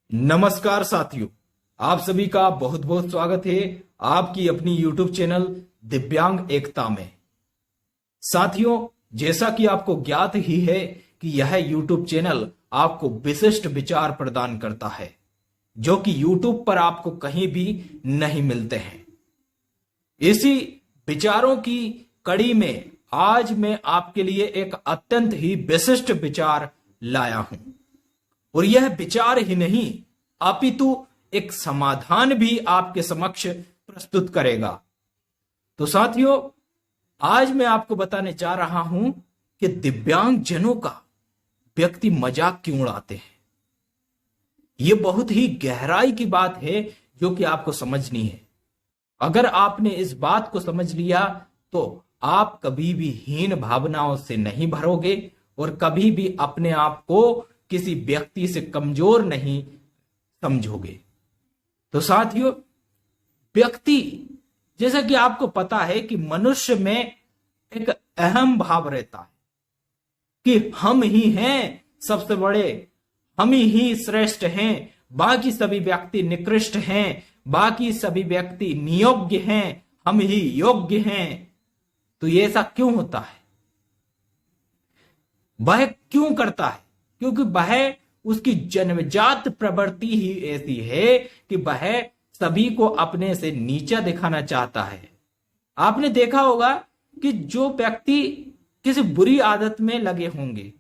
नमस्कार साथियों, आप सभी का बहुत बहुत स्वागत है आपकी अपनी YouTube चैनल दिव्यांग एकता में। साथियों, जैसा कि आपको ज्ञात ही है कि यह YouTube चैनल आपको विशिष्ट विचार प्रदान करता है जो कि YouTube पर आपको कहीं भी नहीं मिलते हैं। इसी विचारों की कड़ी में आज मैं आपके लिए एक अत्यंत ही विशिष्ट विचार लाया हूं और यह विचार ही नहीं अपितु एक समाधान भी आपके समक्ष प्रस्तुत करेगा। तो साथियों, आज मैं आपको बताने जा रहा हूं कि दिव्यांग जनों का व्यक्ति मजाक क्यों उड़ाते हैं। यह बहुत ही गहराई की बात है जो कि आपको समझनी है। अगर आपने इस बात को समझ लिया तो आप कभी भी हीन भावनाओं से नहीं भरोगे और कभी भी अपने आप को किसी व्यक्ति से कमजोर नहीं समझोगे। तो साथियों, व्यक्ति, जैसा कि आपको पता है कि मनुष्य में एक अहम भाव रहता है कि हम ही हैं सबसे बड़े, हम ही श्रेष्ठ हैं, बाकी सभी व्यक्ति निकृष्ट हैं, बाकी सभी व्यक्ति नियोग्य हैं, हम ही योग्य हैं। तो ये ऐसा क्यों होता है? वह क्यों करता है? क्योंकि वह, उसकी जन्मजात प्रवृत्ति ही ऐसी है कि वह सभी को अपने से नीचा दिखाना चाहता है। आपने देखा होगा कि जो व्यक्ति किसी बुरी आदत में लगे होंगे,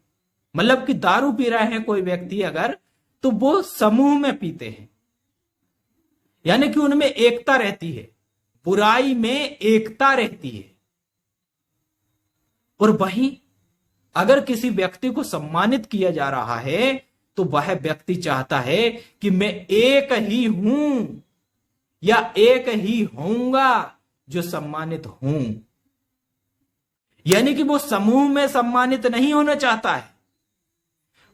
मतलब कि दारू पी रहे हैं कोई व्यक्ति अगर, तो वो समूह में पीते हैं, यानी कि उनमें एकता रहती है, बुराई में एकता रहती है। और वहीं अगर किसी व्यक्ति को सम्मानित किया जा रहा है तो वह व्यक्ति चाहता है कि मैं एक ही हूं या एक ही होऊंगा जो सम्मानित हूं, यानी कि वो समूह में सम्मानित नहीं होना चाहता है,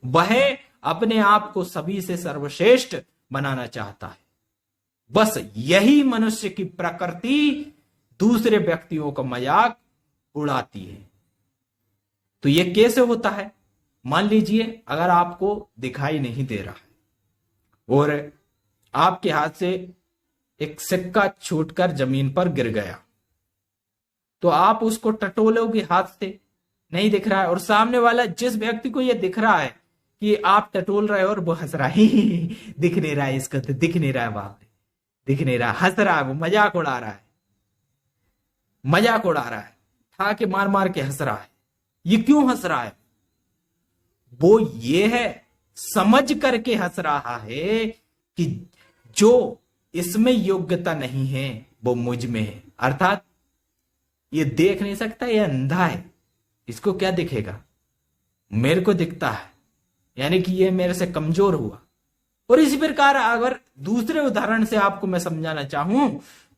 वह अपने आप को सभी से सर्वश्रेष्ठ बनाना चाहता है। बस यही मनुष्य की प्रकृति दूसरे व्यक्तियों का मजाक उड़ाती है। तो यह कैसे होता है? मान लीजिए अगर आपको दिखाई नहीं दे रहा है और आपके हाथ से एक सिक्का छूटकर जमीन पर गिर गया, तो आप उसको टटोलोगे हाथ से, नहीं दिख रहा है, और सामने वाला जिस व्यक्ति को यह दिख रहा है कि आप टटोल रहे हो और वो हंस रहा है, दिख नहीं रहा है, इसको तो दिख नहीं रहा है, बाप रे, दिख नहीं रहा, हंस रहा है, वो मजाक उड़ा रहा है, मजाक उड़ा रहा है, ठा के मार मार के हंस रहा है। ये क्यों हंस रहा है? वो ये है, समझ करके हंस रहा है कि जो इसमें योग्यता नहीं है वो मुझ में है, अर्थात ये देख नहीं सकता, ये अंधा है, इसको क्या दिखेगा, मेरे को दिखता है, यानी कि ये मेरे से कमजोर हुआ। और इसी प्रकार अगर दूसरे उदाहरण से आपको मैं समझाना चाहूं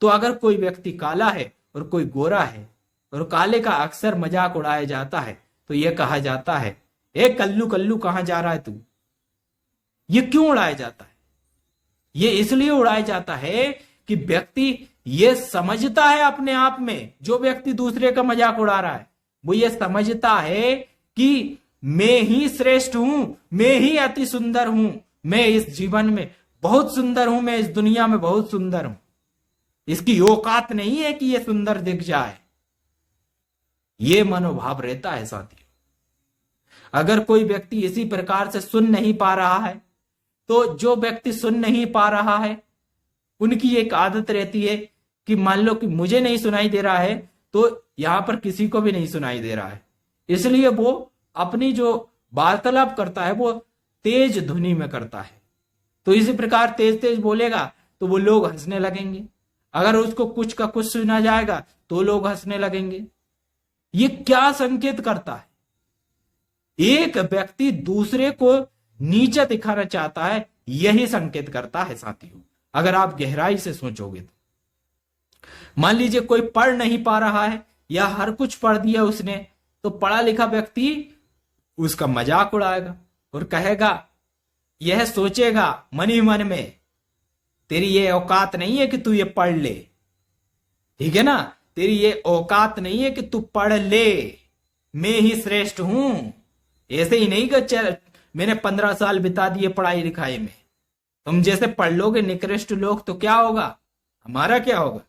तो अगर कोई व्यक्ति काला है और कोई गोरा है और काले का अक्सर मजाक उड़ाया जाता है, तो यह कहा जाता है, ए कल्लू कल्लू कहां जा रहा है तू। ये क्यों उड़ाया जाता है? ये इसलिए उड़ाया जाता है कि व्यक्ति ये समझता है अपने आप में, जो व्यक्ति दूसरे का मजाक उड़ा रहा है वो ये समझता है कि मैं ही श्रेष्ठ हूं, मैं ही अति सुंदर हूं, मैं इस जीवन में बहुत सुंदर हूं, मैं इस दुनिया में बहुत सुंदर हूं। इसकी औकात नहीं है कि ये सुंदर दिख जाए। ये मनोभाव रहता है साथियों। अगर कोई व्यक्ति इसी प्रकार से सुन नहीं पा रहा है, तो जो व्यक्ति सुन नहीं पा रहा है उनकी एक आदत रहती है कि मान लो कि मुझे नहीं सुनाई दे रहा है तो यहां पर किसी को भी नहीं सुनाई दे रहा है, इसलिए वो अपनी जो वार्तालाप करता है वो तेज ध्वनि में करता है। तो इसी प्रकार तेज तेज बोलेगा तो वो लोग हंसने लगेंगे, अगर उसको कुछ का कुछ सुना जाएगा तो लोग हंसने लगेंगे। ये क्या संकेत करता है? एक व्यक्ति दूसरे को नीचा दिखाना चाहता है, यही संकेत करता है साथियों। अगर आप गहराई से सोचोगे तो मान लीजिए कोई पढ़ नहीं पा रहा है या हर कुछ पढ़ दिया उसने, तो पढ़ा लिखा व्यक्ति उसका मजाक उड़ाएगा और कहेगा, यह सोचेगा मन ही मन में, तेरी ये औकात नहीं है कि तू ये पढ़ ले, ठीक है ना, तेरी ये औकात नहीं है कि तू पढ़ ले, मैं ही श्रेष्ठ हूं। ऐसे ही नहीं कि मैंने 15 साल बिता दिए पढ़ाई लिखाई में, तुम जैसे पढ़ लोगे निकृष्ट लोग तो क्या होगा, हमारा क्या होगा।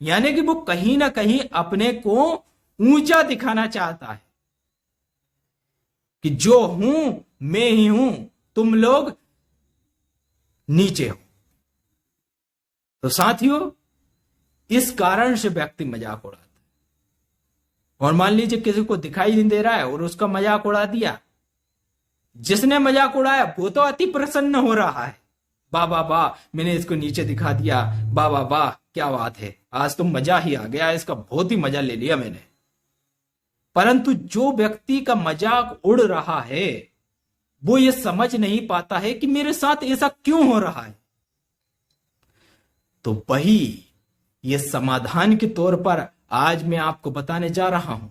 यानी कि वो कहीं ना कहीं अपने को ऊंचा दिखाना चाहता है कि जो हूं मैं ही हूं, तुम लोग नीचे हो। तो साथियों, इस कारण से व्यक्ति मजाक उड़ाता है। और मान लीजिए किसी को दिखाई नहीं दे रहा है और उसका मजाक उड़ा दिया, जिसने मजाक उड़ाया वो तो अति प्रसन्न हो रहा है, वाह वाह वाह मैंने इसको नीचे दिखा दिया, वाह वाह वाह क्या बात है, आज तो मजा ही आ गया, इसका बहुत ही मजा ले लिया मैंने। परंतु जो व्यक्ति का मजाक उड़ रहा है वो ये समझ नहीं पाता है कि मेरे साथ ऐसा क्यों हो रहा है। तो वही ये समाधान के तौर पर आज मैं आपको बताने जा रहा हूं।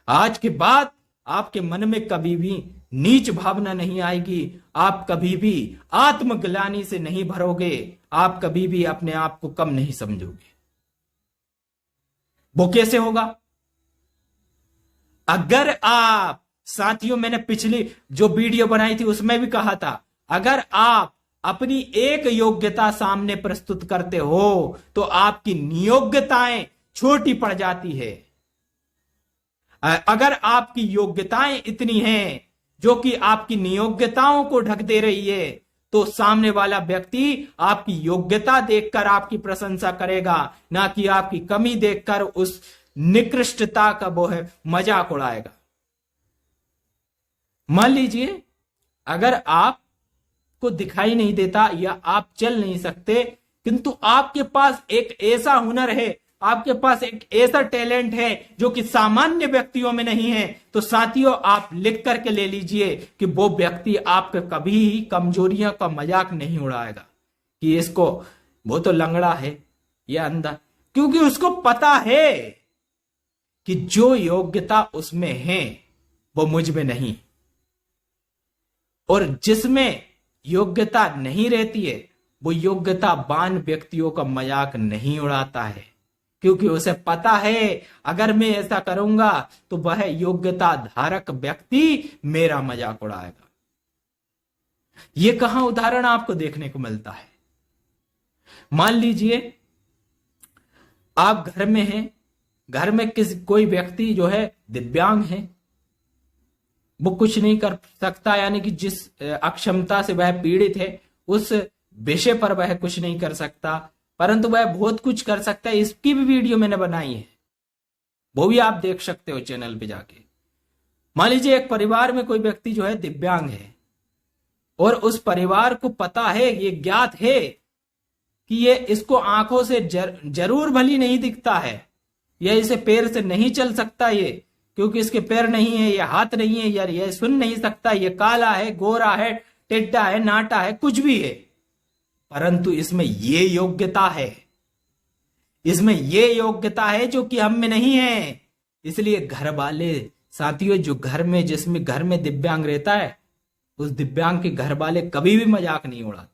आज के बाद आपके मन में कभी भी नीच भावना नहीं आएगी, आप कभी भी आत्मग्लानि से नहीं भरोगे, आप कभी भी अपने आप को कम नहीं समझोगे। वो कैसे होगा? अगर आप, साथियों मैंने पिछली जो वीडियो बनाई थी उसमें भी कहा था, अगर आप अपनी एक योग्यता सामने प्रस्तुत करते हो तो आपकी नियोग्यताएं छोटी पड़ जाती है। अगर आपकी योग्यताएं इतनी हैं जो कि आपकी नियोग्यताओं को ढक दे रही है, तो सामने वाला व्यक्ति आपकी योग्यता देखकर आपकी प्रशंसा करेगा, ना कि आपकी कमी देखकर उस निकृष्टता का वो है मजाक उड़ाएगा। मान लीजिए अगर आपको दिखाई नहीं देता या आप चल नहीं सकते, किंतु आपके पास एक ऐसा हुनर है, आपके पास एक ऐसा टैलेंट है जो कि सामान्य व्यक्तियों में नहीं है, तो साथियों आप लिख करके ले लीजिए कि वो व्यक्ति आपके कभी ही कमजोरियों का मजाक नहीं उड़ाएगा कि इसको वो तो लंगड़ा है या अंधा, क्योंकि उसको पता है कि जो योग्यता उसमें है वो मुझ में नहीं, और जिसमें योग्यता नहीं रहती है वो योग्यतावान व्यक्तियों का मजाक नहीं उड़ाता है, क्योंकि उसे पता है अगर मैं ऐसा करूंगा तो वह योग्यता धारक व्यक्ति मेरा मजाक उड़ाएगा। यह कहां उदाहरण आपको देखने को मिलता है? मान लीजिए आप घर में हैं, घर में कोई व्यक्ति जो है दिव्यांग है, वो कुछ नहीं कर सकता, यानी कि जिस अक्षमता से वह पीड़ित है उस विषय पर वह कुछ नहीं कर सकता, परंतु वह बहुत कुछ कर सकता है। इसकी भी वीडियो मैंने बनाई है, वो भी आप देख सकते हो चैनल पे जाके। मान लीजिए एक परिवार में कोई व्यक्ति जो है दिव्यांग है और उस परिवार को पता है, ये ज्ञात है कि ये इसको आंखों से जरूर भली नहीं दिखता है, या इसे पैर से नहीं चल सकता, ये क्योंकि इसके पैर नहीं है, ये हाथ नहीं है, यार ये सुन नहीं सकता, ये काला है, गोरा है, टेढ़ा है, नाटा है, कुछ भी है, परंतु इसमें ये योग्यता है, इसमें ये योग्यता है जो कि हम में नहीं है। इसलिए घर वाले, साथियों जो घर में, जिसमें घर में दिव्यांग रहता है, उस दिव्यांग के घर वाले कभी भी मजाक नहीं उड़ाते,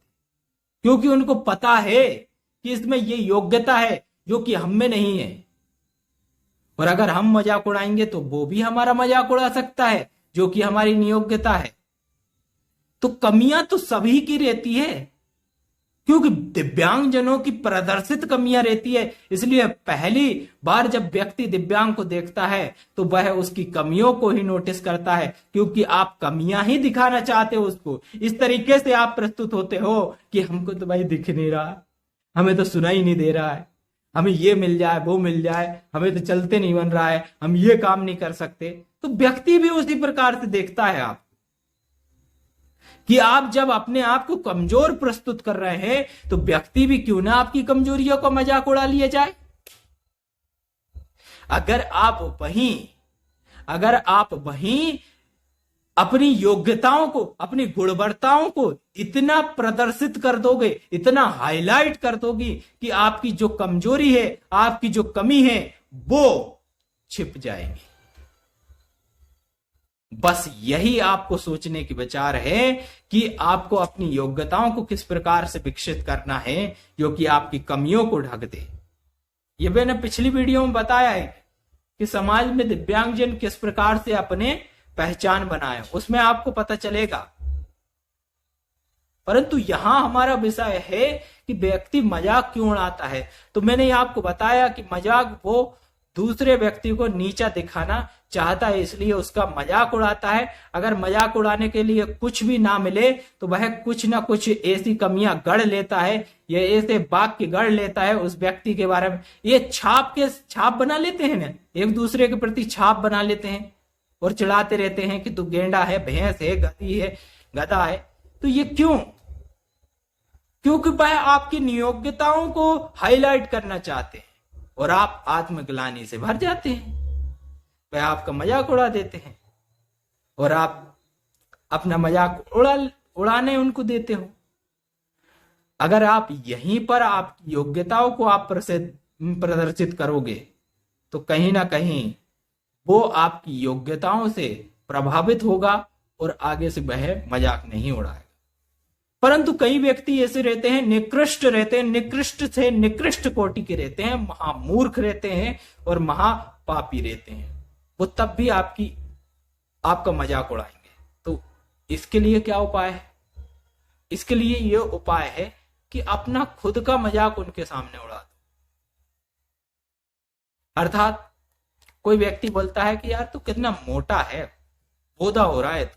क्योंकि उनको पता है कि इसमें ये योग्यता है जो कि हम में नहीं है, और अगर हम मजाक उड़ाएंगे तो वो भी हमारा मजाक उड़ा सकता है जो कि हमारी नियोग्यता है। तो कमियां तो सभी की रहती है, क्योंकि दिव्यांगजनों की प्रदर्शित कमियां रहती है। इसलिए पहली बार जब व्यक्ति दिव्यांग को देखता है तो वह उसकी कमियों को ही नोटिस करता है, क्योंकि आप कमियां ही दिखाना चाहते हो उसको। इस तरीके से आप प्रस्तुत होते हो कि हमको तो भाई दिख नहीं रहा, हमें तो सुना ही नहीं दे रहा है, हमें ये मिल जाए वो मिल जाए, हमें तो चलते नहीं बन रहा है, हम ये काम नहीं कर सकते। तो व्यक्ति भी उसी प्रकार से देखता है आप कि आप जब अपने आप को कमजोर प्रस्तुत कर रहे हैं तो व्यक्ति भी क्यों ना आपकी कमजोरियों का मजाक उड़ा लिया जाए। अगर आप वहीं अपनी योग्यताओं को, अपनी गुणवत्ताओं को इतना प्रदर्शित कर दोगे, इतना हाईलाइट कर दोगी कि आपकी जो कमजोरी है, आपकी जो कमी है वो छिप जाएगी। बस यही आपको सोचने की विचार है कि आपको अपनी योग्यताओं को किस प्रकार से विकसित करना है जो कि आपकी कमियों को ढक दे। ये मैंने पिछली वीडियो में बताया है कि समाज में दिव्यांगजन किस प्रकार से अपने पहचान बनाए, उसमें आपको पता चलेगा। परंतु यहां हमारा विषय है कि व्यक्ति मजाक क्यों उड़ाता है। तो मैंने आपको बताया कि मजाक वो दूसरे व्यक्ति को नीचा दिखाना चाहता है, इसलिए उसका मजाक उड़ाता है। अगर मजाक उड़ाने के लिए कुछ भी ना मिले तो वह कुछ ना कुछ ऐसी कमियां गढ़ लेता है, ये ऐसे वाक्य गढ़ लेता है उस व्यक्ति के बारे में। ये छाप बना लेते हैं ना, एक दूसरे के प्रति छाप बना लेते हैं और चिढ़ाते रहते हैं कि तू गेंडा है, भैंस है, गधी है, गधा है। तो ये क्यों? क्योंकि वह आपकी नियोग्यताओं को हाईलाइट करना चाहते हैं और आप आत्मग्लानि से भर जाते हैं। वह आपका मजाक उड़ा देते हैं और आप अपना मजाक उड़ाने उनको देते हो। अगर आप यहीं पर आपकी योग्यताओं को आप प्रदर्शित करोगे तो कहीं ना कहीं वो आपकी योग्यताओं से प्रभावित होगा और आगे से वह मजाक नहीं उड़ाएगा। परंतु कई व्यक्ति ऐसे रहते हैं, निकृष्ट रहते हैं, निकृष्ट से निकृष्ट कोटि के रहते हैं, महामूर्ख रहते हैं और महापापी रहते हैं। वो तब भी आपका मजाक उड़ाएंगे। तो इसके लिए क्या उपाय है? इसके लिए ये उपाय है कि अपना खुद का मजाक उनके सामने उड़ा दो। अर्थात कोई व्यक्ति बोलता है कि यार तू कितना मोटा है, बोधा हो रहा है,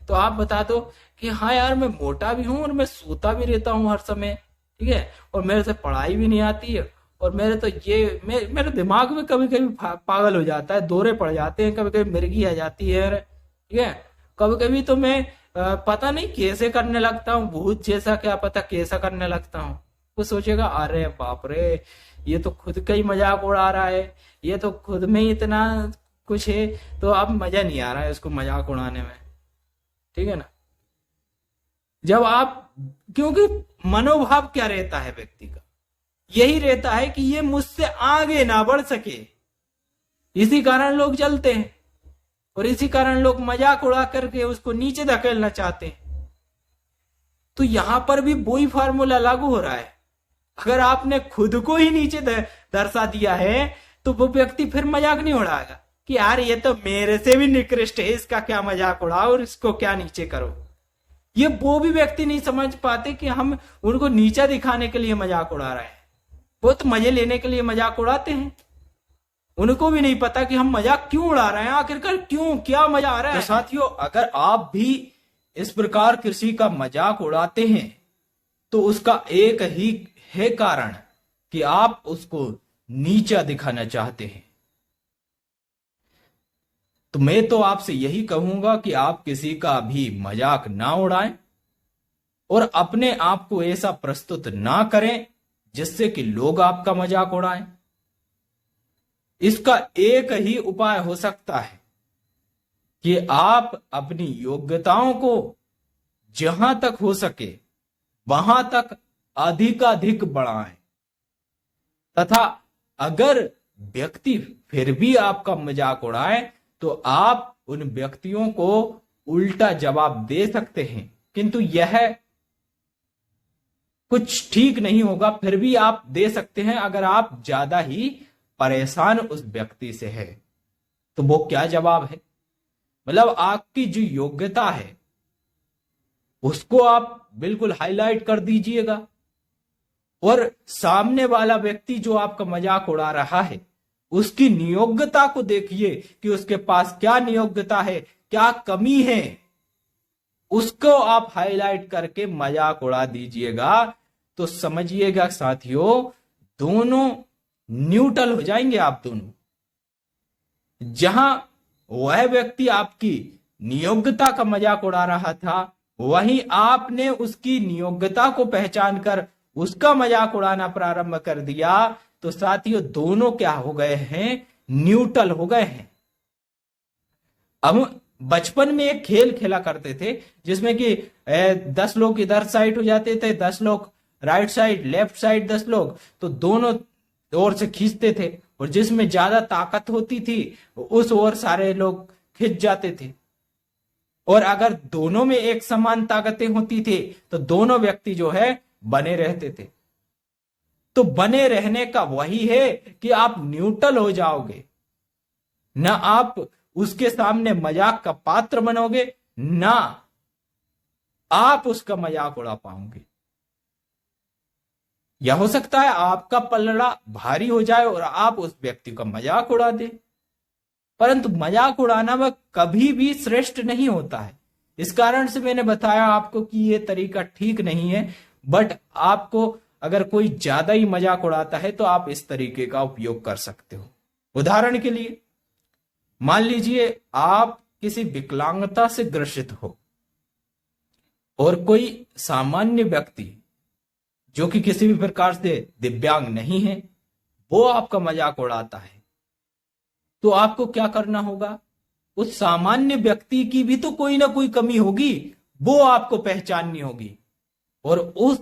तो आप बता दो कि हाँ यार मैं मोटा भी हूं और मैं सोता भी रहता हूं हर समय, ठीक है, और मेरे से पढ़ाई भी नहीं आती है, और मेरे दिमाग में कभी कभी पागल हो जाता है, दौरे पड़ जाते हैं, कभी कभी मिर्गी आ जाती है, ठीक है, कभी कभी तो मैं पता नहीं कैसे करने लगता हूँ, भूत जैसा, क्या पता कैसा करने लगता हूँ। वो सोचेगा अरे बाप रे, ये तो खुद का ही मजाक उड़ा रहा है, ये तो खुद में ही इतना कुछ है, तो अब मजा नहीं आ रहा है उसको मजाक उड़ाने में, ठीक है ना। जब आप, क्योंकि मनोभाव क्या रहता है व्यक्ति का, यही रहता है कि ये मुझसे आगे ना बढ़ सके, इसी कारण लोग चलते हैं और इसी कारण लोग मजाक उड़ा करके उसको नीचे धकेलना चाहते हैं। तो यहां पर भी वही फार्मूला लागू हो रहा है। अगर आपने खुद को ही नीचे दर्शा दिया है तो वो व्यक्ति फिर मजाक नहीं उड़ाएगा कि यार ये तो मेरे से भी निकृष्ट है, इसका क्या मजाक उड़ाओ और इसको क्या नीचे करो। ये वो भी व्यक्ति नहीं समझ पाते कि हम उनको नीचा दिखाने के लिए मजाक उड़ा रहे हैं, वो तो मजे लेने के लिए मजाक उड़ाते हैं। उनको भी नहीं पता कि हम मजाक क्यों उड़ा रहे हैं, आखिरकार क्यों, क्या मजा आ रहा है। तो साथियों, अगर आप भी इस प्रकार किसी का मजाक उड़ाते हैं तो उसका एक ही है कारण कि आप उसको नीचा दिखाना चाहते हैं। तो मैं तो आपसे यही कहूंगा कि आप किसी का भी मजाक ना उड़ाएं और अपने आप को ऐसा प्रस्तुत ना करें जिससे कि लोग आपका मजाक उड़ाएं। इसका एक ही उपाय हो सकता है कि आप अपनी योग्यताओं को जहां तक हो सके वहां तक अधिकाधिक बढ़ाएं, तथा अगर व्यक्ति फिर भी आपका मजाक उड़ाए तो आप उन व्यक्तियों को उल्टा जवाब दे सकते हैं, किंतु यह कुछ ठीक नहीं होगा। फिर भी आप दे सकते हैं अगर आप ज्यादा ही परेशान उस व्यक्ति से है। तो वो क्या जवाब है, मतलब आपकी जो योग्यता है उसको आप बिल्कुल हाईलाइट कर दीजिएगा और सामने वाला व्यक्ति जो आपका मजाक उड़ा रहा है उसकी नियोग्यता को देखिए कि उसके पास क्या नियोग्यता है, क्या कमी है, उसको आप हाईलाइट करके मजाक उड़ा दीजिएगा। तो समझिएगा साथियों, दोनों न्यूट्रल हो जाएंगे। आप दोनों, जहां वह व्यक्ति आपकी नियोग्यता का मजाक उड़ा रहा था, वहीं आपने उसकी नियोग्यता को पहचान कर उसका मजाक उड़ाना प्रारंभ कर दिया, तो साथियों दोनों क्या हो गए हैं, न्यूट्रल हो गए हैं। अब बचपन में एक खेल खेला करते थे जिसमें कि 10 लोग इधर साइड हो जाते थे, 10 लोग राइट साइड, लेफ्ट साइड 10 लोग, तो दोनों ओर से खींचते थे और जिसमें ज्यादा ताकत होती थी उस ओर सारे लोग खिंच जाते थे। और अगर दोनों में एक समान ताकतें होती थी तो दोनों व्यक्ति जो है बने रहते थे। तो बने रहने का वही है कि आप न्यूट्रल हो जाओगे, ना आप उसके सामने मजाक का पात्र बनोगे, ना आप उसका मजाक उड़ा पाओगे। या हो सकता है आपका पलड़ा भारी हो जाए और आप उस व्यक्ति का मजाक उड़ा दे, परंतु मजाक उड़ाना वह कभी भी श्रेष्ठ नहीं होता है। इस कारण से मैंने बताया आपको कि यह तरीका ठीक नहीं है। बट आपको अगर कोई ज्यादा ही मजाक उड़ाता है तो आप इस तरीके का उपयोग कर सकते हो। उदाहरण के लिए मान लीजिए आप किसी विकलांगता से ग्रसित हो और कोई सामान्य व्यक्ति जो कि किसी भी प्रकार से दिव्यांग नहीं है वो आपका मजाक उड़ाता है, तो आपको क्या करना होगा? उस सामान्य व्यक्ति की भी तो कोई ना कोई कमी होगी, वो आपको पहचाननी होगी और उस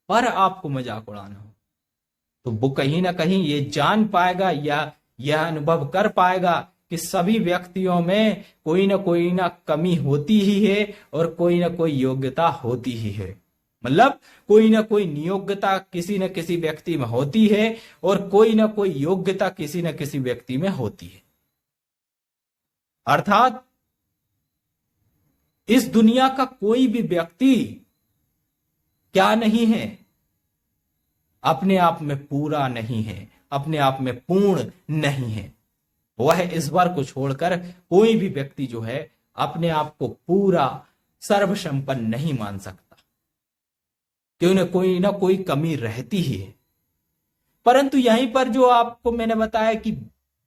पर आपको मजाक उड़ाना हो। तो वो कहीं ना कहीं ये जान पाएगा या यह अनुभव कर पाएगा कि सभी व्यक्तियों में कोई ना कमी होती ही है और कोई ना कोई योग्यता होती ही है। मतलब कोई ना कोई नियोग्यता किसी न किसी व्यक्ति में होती है और कोई ना कोई योग्यता किसी न किसी व्यक्ति में होती है। अर्थात इस दुनिया का कोई भी व्यक्ति क्या नहीं है? अपने आप में पूरा नहीं है, अपने आप में पूर्ण नहीं है। वह इस बार को छोड़कर कोई भी व्यक्ति जो है अपने आप को पूरा सर्वसंपन्न नहीं मान सकता, क्यों ना कोई कमी रहती ही है। परंतु यहीं पर जो आपको मैंने बताया कि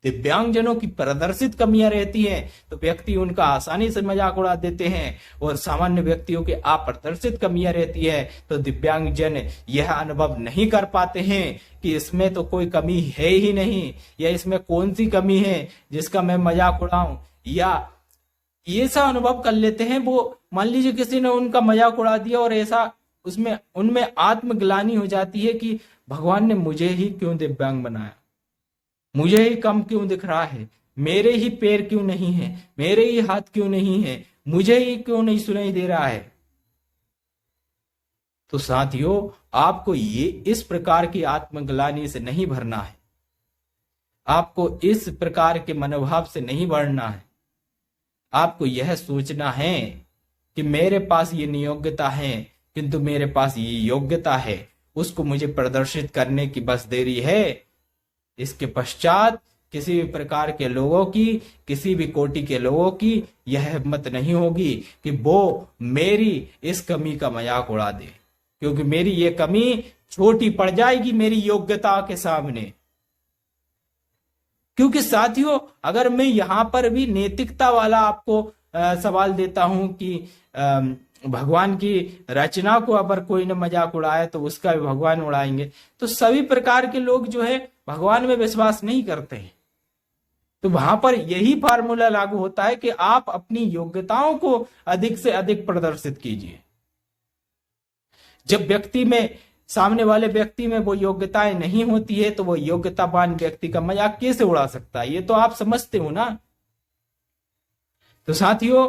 दिव्यांगजनों की प्रदर्शित कमियां रहती हैं तो व्यक्ति उनका आसानी से मजाक उड़ा देते हैं, और सामान्य व्यक्तियों के अप्रदर्शित कमियां रहती है तो दिव्यांगजन यह अनुभव नहीं कर पाते हैं कि इसमें तो कोई कमी है ही नहीं, या इसमें कौन सी कमी है जिसका मैं मजाक उड़ाऊं, या ये सा अनुभव कर लेते हैं। वो मान लीजिए किसी ने उनका मजाक उड़ा दिया और ऐसा उसमें उनमें आत्मग्लानि हो जाती है कि भगवान ने मुझे ही क्यों दिव्यांग बनाया, मुझे ही कम क्यों दिख रहा है, मेरे ही पैर क्यों नहीं है, मेरे ही हाथ क्यों नहीं है, मुझे ही क्यों नहीं सुनाई दे रहा है। तो साथियों आपको ये इस प्रकार की आत्मग्लानि से नहीं भरना है, आपको इस प्रकार के मनोभाव से नहीं बढ़ना है। आपको यह सोचना है कि मेरे पास ये नियोग्यता है किंतु मेरे पास ये योग्यता है, उसको मुझे प्रदर्शित करने की बस देरी है। इसके पश्चात किसी भी प्रकार के लोगों की, किसी भी कोटि के लोगों की यह हिम्मत नहीं होगी कि वो मेरी इस कमी का मजाक उड़ा दे, क्योंकि मेरी ये कमी छोटी पड़ जाएगी मेरी योग्यता के सामने। क्योंकि साथियों अगर मैं यहां पर भी नैतिकता वाला आपको सवाल देता हूं कि भगवान की रचना को अगर कोई ने मजाक उड़ाया तो उसका भी भगवान उड़ाएंगे, तो सभी प्रकार के लोग जो है भगवान में विश्वास नहीं करते हैं। तो वहां पर यही फार्मूला लागू होता है कि आप अपनी योग्यताओं को अधिक से अधिक प्रदर्शित कीजिए। जब व्यक्ति में, सामने वाले व्यक्ति में वो योग्यताएं नहीं होती है तो वो योग्यतावान व्यक्ति का मजाक कैसे उड़ा सकता है, ये तो आप समझते हो ना। तो साथियों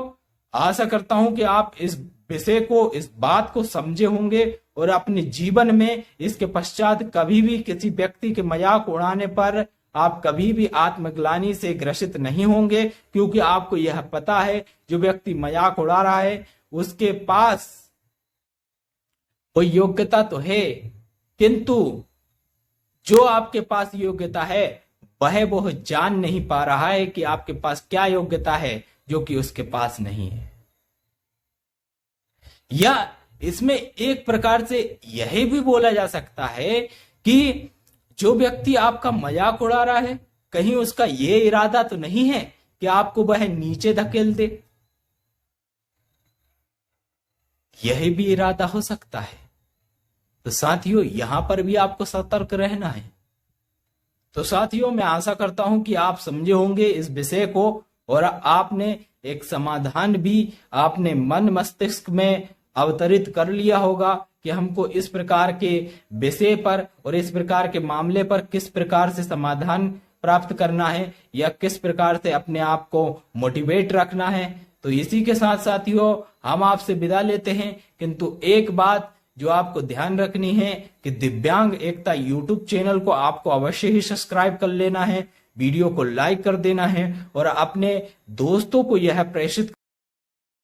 आशा करता हूं कि आप इस विषय को, इस बात को समझे होंगे और अपने जीवन में इसके पश्चात कभी भी किसी व्यक्ति के मजाक उड़ाने पर आप कभी भी आत्मग्लानि से ग्रसित नहीं होंगे, क्योंकि आपको यह पता है जो व्यक्ति मजाक उड़ा रहा है उसके पास कोई योग्यता तो है, किंतु जो आपके पास योग्यता है वह जान नहीं पा रहा है कि आपके पास क्या योग्यता है जो कि उसके पास नहीं है। या इसमें एक प्रकार से यह भी बोला जा सकता है कि जो व्यक्ति आपका मजाक उड़ा रहा है कहीं उसका यह इरादा तो नहीं है कि आपको वह नीचे धकेल दे, यह भी इरादा हो सकता है। तो साथियों यहां पर भी आपको सतर्क रहना है। तो साथियों मैं आशा करता हूं कि आप समझे होंगे इस विषय को और आपने एक समाधान भी आपने मन मस्तिष्क में अवतरित कर लिया होगा कि हमको इस प्रकार के विषय पर और इस प्रकार के मामले पर किस प्रकार से समाधान प्राप्त करना है या किस प्रकार से अपने आप को मोटिवेट रखना है। तो इसी के साथ साथियों हम आपसे विदा लेते हैं, किंतु एक बात जो आपको ध्यान रखनी है कि दिव्यांग एकता यूट्यूब चैनल को आपको अवश्य ही सब्सक्राइब कर लेना है, वीडियो को लाइक कर देना है और अपने दोस्तों को यह प्रेषित